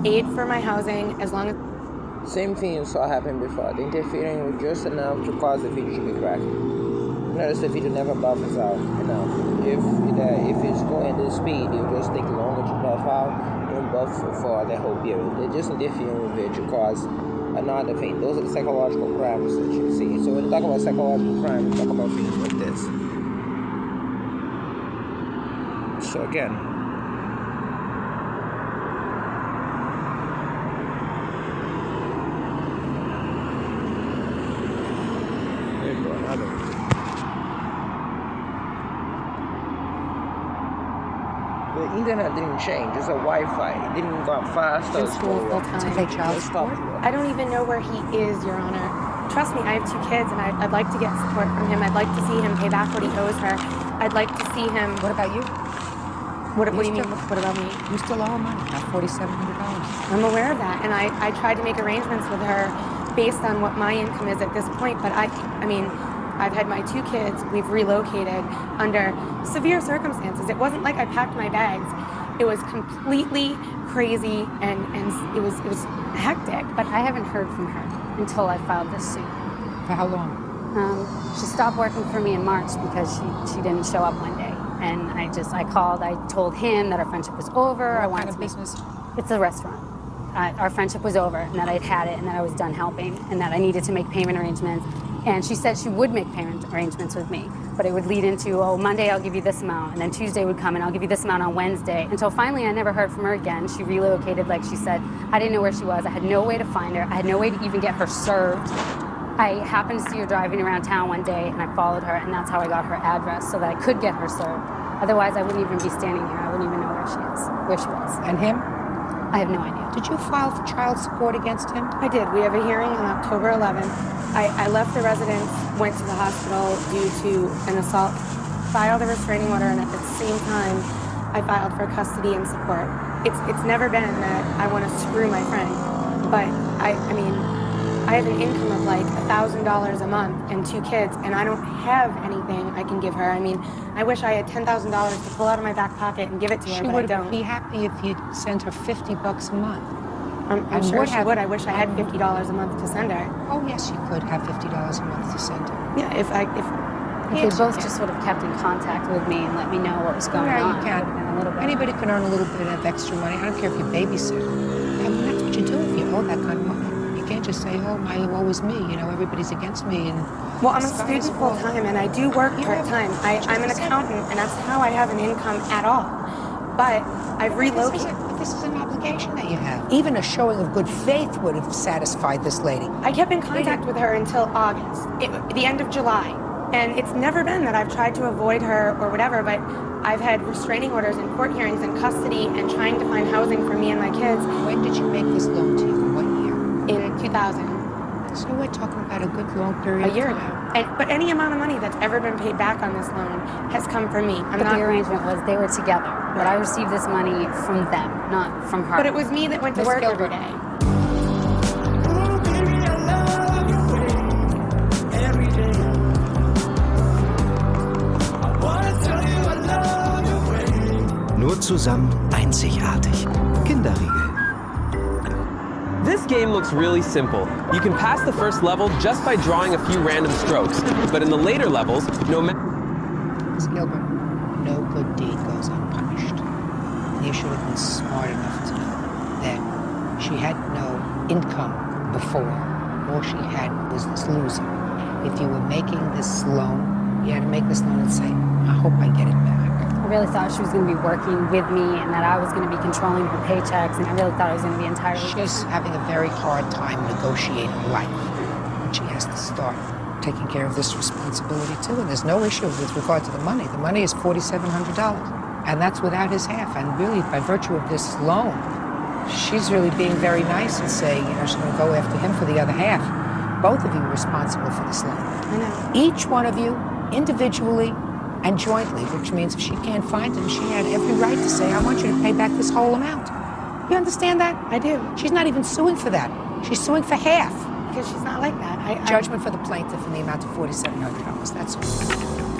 aid for my housing as long as... Same thing you saw happen before. The interfering was just enough to cause the video to be cracked. Notice the video never buffers out enough. If it's going at this speed, it will just take longer to buff out and buff for the whole period. They're just interfering with it to cause another thing. Those are the psychological crimes that you see. So when you talk about psychological crimes, we talk about things like this. So again, the internet didn't change. It's a Wi-Fi. It didn't go faster. In school full time. To pay child support? I don't even know where he is, Your Honor. Trust me, I have 2 kids, and I'd like to get support from him. I'd like to see him pay back what he owes her. I'd like to see him... What about you? What do you mean, what about me? You still owe money, about $4,700. I'm aware of that, and I tried to make arrangements with her based on what my income is at this point, but I mean, I've had my 2 kids, we've relocated under severe circumstances. It wasn't like I packed my bags. It was completely crazy and it was hectic. But I haven't heard from her until I filed this suit. For how long? She stopped working for me in March because she didn't show up one day. And I called, I told him that our friendship was over. What kind of business? It's a restaurant. Our friendship was over and that I'd had it and that I was done helping and that I needed to make payment arrangements. And she said she would make payment arrangements with me, but it would lead into, oh, Monday I'll give you this amount, and then Tuesday would come and I'll give you this amount on Wednesday. Until finally I never heard from her again. She relocated, like she said. I didn't know where she was. I had no way to find her. I had no way to even get her served. I happened to see her driving around town one day, and I followed her, and that's how I got her address so that I could get her served. Otherwise, I wouldn't even be standing here. I wouldn't even know where she was. And him? I have no idea. Did you file for child support against him? I did. We have a hearing on October 11th. I left the residence, went to the hospital due to an assault, filed a restraining order, and at the same time, I filed for custody and support. It's never been that I want to screw my friend, but I mean, I have an income of like $1,000 a month and 2 kids, and I don't have anything I can give her. I mean, I wish I had $10,000 to pull out of my back pocket and give it to her, but I don't. She would be happy if you'd sent her $50 a month. I'm sure she would. I wish I had $50 a month to send her. Oh, yes, you could have $50 a month to send her. Yeah, if they both just sort of kept in contact with me and let me know what was going on. Yeah, you can. Anybody can earn a little bit of extra money. I don't care if you babysit. I mean, that's what you do if you owe that kind of money. You can't just say, oh, my woe is me. You know, everybody's against me. And well, I'm a student full time, and I do work part time. I'm an accountant, and that's how I have an income at all. But I've relocated. This is an obligation that you have. Even a showing of good faith would have satisfied this lady. I kept in contact with her until August, the end of July. And it's never been that I've tried to avoid her or whatever, but I've had restraining orders and court hearings and custody and trying to find housing for me and my kids. When did you make this loan to you? What year? In 2000. So we're talking about a good long period. A year ago. But any amount of money that's ever been paid back on this loan has come from me. But the arrangement was they were together. But I received this money from them, not from her. But it was me that went to work every day. Nur zusammen einzigartig. Kinderriegel. This game looks really simple. You can pass the first level just by drawing a few random strokes. But in the later levels, no matter... Ms. Gilbert, no good deed goes unpunished. You should have been smart enough to know that she had no income before. All she had was this loser. If you were making this loan, you had to make this loan and say, I hope I get it back. I really thought she was going to be working with me and that I was going to be controlling her paychecks, and I really thought I was going to be entirely She's having a very hard time negotiating life. And she has to start taking care of this responsibility too. And there's no issue with regard to the money. The money is $4,700. And that's without his half. And really, by virtue of this loan, she's really being very nice and saying, you know, she's going to go after him for the other half. Both of you are responsible for this loan. I know. Each one of you, individually and jointly, which means if she can't find him, she had every right to say, I want you to pay back this whole amount. You understand that? I do. She's not even suing for that. She's suing for half. Because she's not like that. Judgment for the plaintiff in the amount of $4,700. That's all.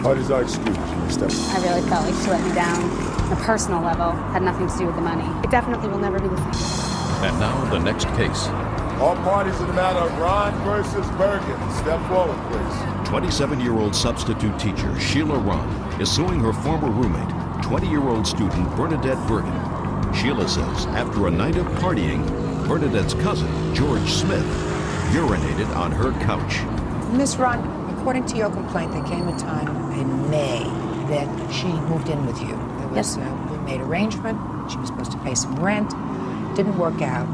What is our excuse, Mr. I really felt like she let me down. On a personal level, had nothing to do with the money. It definitely will never be the same. And now the next case. All parties in the matter of Ron versus Bergen. Step forward, please. 27-year-old substitute teacher Sheila Ron is suing her former roommate, 20-year-old student Bernadette Bergen. Sheila says after a night of partying, Bernadette's cousin, George Smith, urinated on her couch. Miss Ron, according to your complaint, there came a time in May that she moved in with you. There was a roommate arrangement. She was supposed to pay some rent. Didn't work out.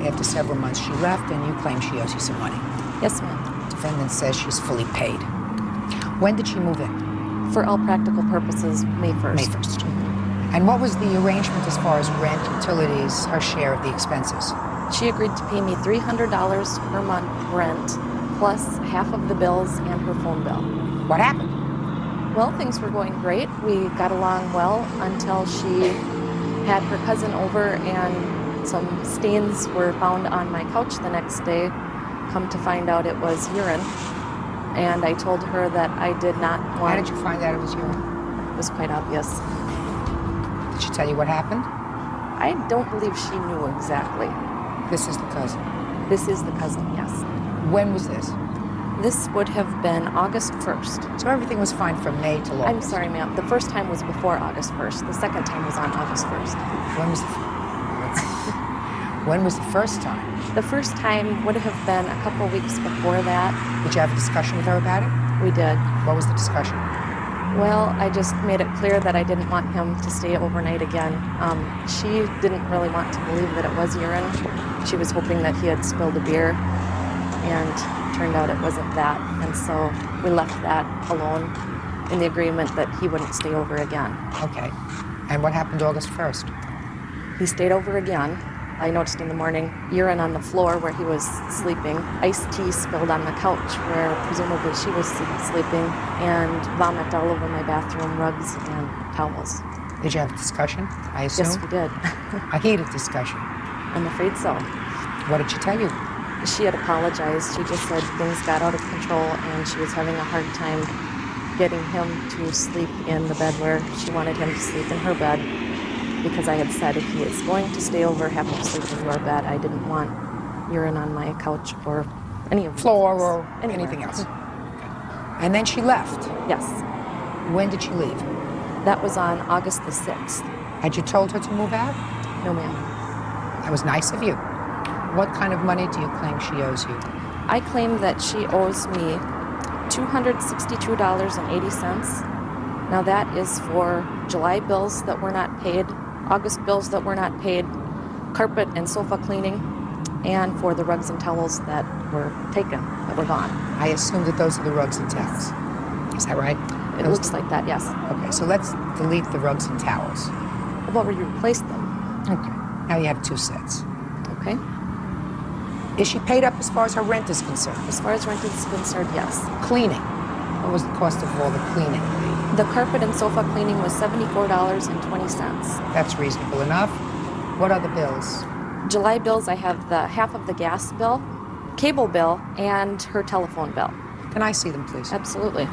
After several months, she left, and you claim she owes you some money. Yes, ma'am. Defendant says she's fully paid. When did she move in? For all practical purposes, May 1st. May 1st. And what was the arrangement as far as rent, utilities, her share of the expenses? She agreed to pay me $300 per month rent, plus half of the bills and her phone bill. What happened? Well, things were going great. We got along well until she had her cousin over and some stains were found on my couch the next day. Come to find out it was urine. And I told her that I did not want... How did you find out it was urine? It was quite obvious. Did she tell you what happened? I don't believe she knew exactly. This is the cousin. This is the cousin, yes. When was this? This would have been August 1st. So everything was fine from May till August? I'm sorry, ma'am. The first time was before August 1st. The second time was on August 1st. When was the first time? The first time would have been a couple weeks before that. Did you have a discussion with her about it? We did. What was the discussion? Well, I just made it clear that I didn't want him to stay overnight again. She didn't really want to believe that it was urine. She was hoping that he had spilled a beer, and turned out it wasn't that. And so we left that alone in the agreement that he wouldn't stay over again. Okay. And what happened August 1st? He stayed over again. I noticed in the morning urine on the floor where he was sleeping, iced tea spilled on the couch where presumably she was sleeping, and vomit all over my bathroom rugs and towels. Did you have a discussion, I assume? Yes, we did. A heated discussion? I'm afraid so. What did she tell you? She had apologized. She just said things got out of control and she was having a hard time getting him to sleep in the bed where she wanted him to sleep in her bed, because I had said if he is going to stay over, have him sleep in your bed. I didn't want urine on my couch or any of the floor things. or Anywhere. anything else. And then she left. Yes. When did she leave? That was on August the 6th. Had you told her to move out? No, ma'am. That was nice of you. What kind of money do you claim she owes you? I claim that she owes me $262.80. Now that is for July bills that were not paid, August bills that were not paid, carpet and sofa cleaning, and for the rugs and towels that were taken, that were gone. I assume that those are the rugs and towels. Is that right? It looks like that, yes. Okay, so let's delete the rugs and towels. Well, we replaced them. Okay. Now you have 2 sets. Okay. Is she paid up as far as her rent is concerned? As far as rent is concerned, yes. Cleaning. What was the cost of all the cleaning? The carpet and sofa cleaning was $74.20. That's reasonable enough. What other bills? July bills, I have the half of the gas bill, cable bill, and her telephone bill. Can I see them, please? Absolutely.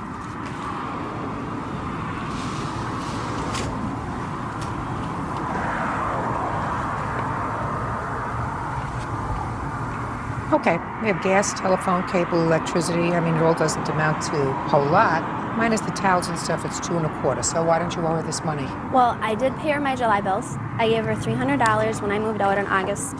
Okay, we have gas, telephone, cable, electricity. I mean, it all doesn't amount to a whole lot. Minus the towels and stuff, it's $2.25. So why don't you owe her this money? Well, I did pay her my July bills. I gave her $300 when I moved out in August.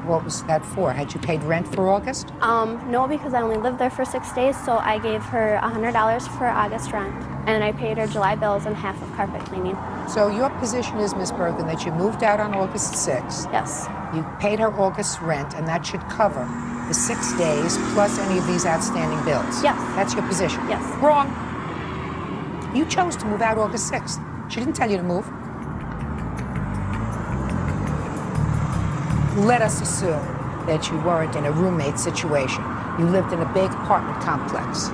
What was that for? Had you paid rent for August? No, because I only lived there for 6 days, so I gave her $100 for August rent, and I paid her July bills and half of carpet cleaning. So your position is, Ms. Bergen, that you moved out on August 6th. Yes. You paid her August rent, and that should cover the 6 days plus any of these outstanding bills. Yes. That's your position? Yes. Wrong. You chose to move out August 6th. She didn't tell you to move. Let us assume that you weren't in a roommate situation. You lived in a big apartment complex.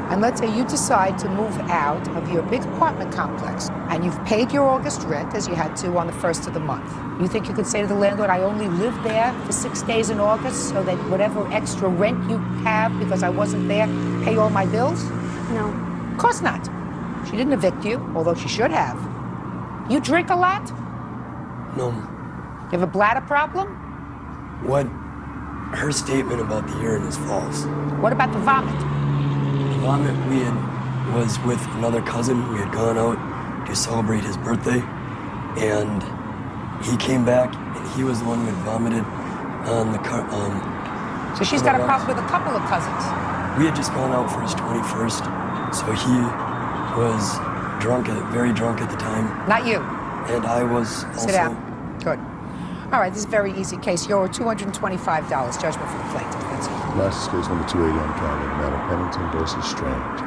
And let's say you decide to move out of your big apartment complex, and you've paid your August rent as you had to on the 1st of the month. You think you could say to the landlord, I only lived there for 6 days in August so that whatever extra rent you have because I wasn't there, pay all my bills? No. Of course not. She didn't evict you, although she should have. You drink a lot? No. You have a bladder problem? What her statement about the urine is false. What about the vomit? The vomit was with another cousin. We had gone out to celebrate his birthday, and he came back, and he was the one who had vomited on the car. So she's got a problem with a couple of cousins. We had just gone out for his 21st, so he was very drunk at the time. Not you. And I was also... Sit down. Good. All right, this is a very easy case. You're $225 judgment for the plaintiff. That's it. License case number 280 on calendar, matter Pennington versus Strange.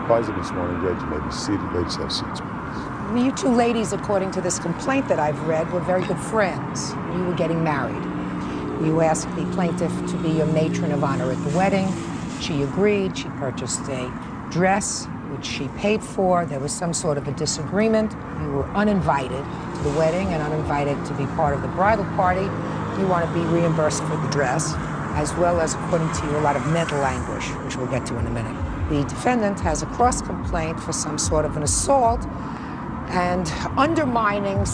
Parties have been sworn in, Judge. You may be seated. Ladies, have seats, please. You two ladies, according to this complaint that I've read, were very good friends. You were getting married. You asked the plaintiff to be your matron of honor at the wedding. She agreed. She purchased a dress, which she paid for. There was some sort of a disagreement. You were uninvited to the wedding and uninvited to be part of the bridal party. You want to be reimbursed for the dress, as well as, according to you, a lot of mental anguish, which we'll get to in a minute. The defendant has a cross complaint for some sort of an assault and undermining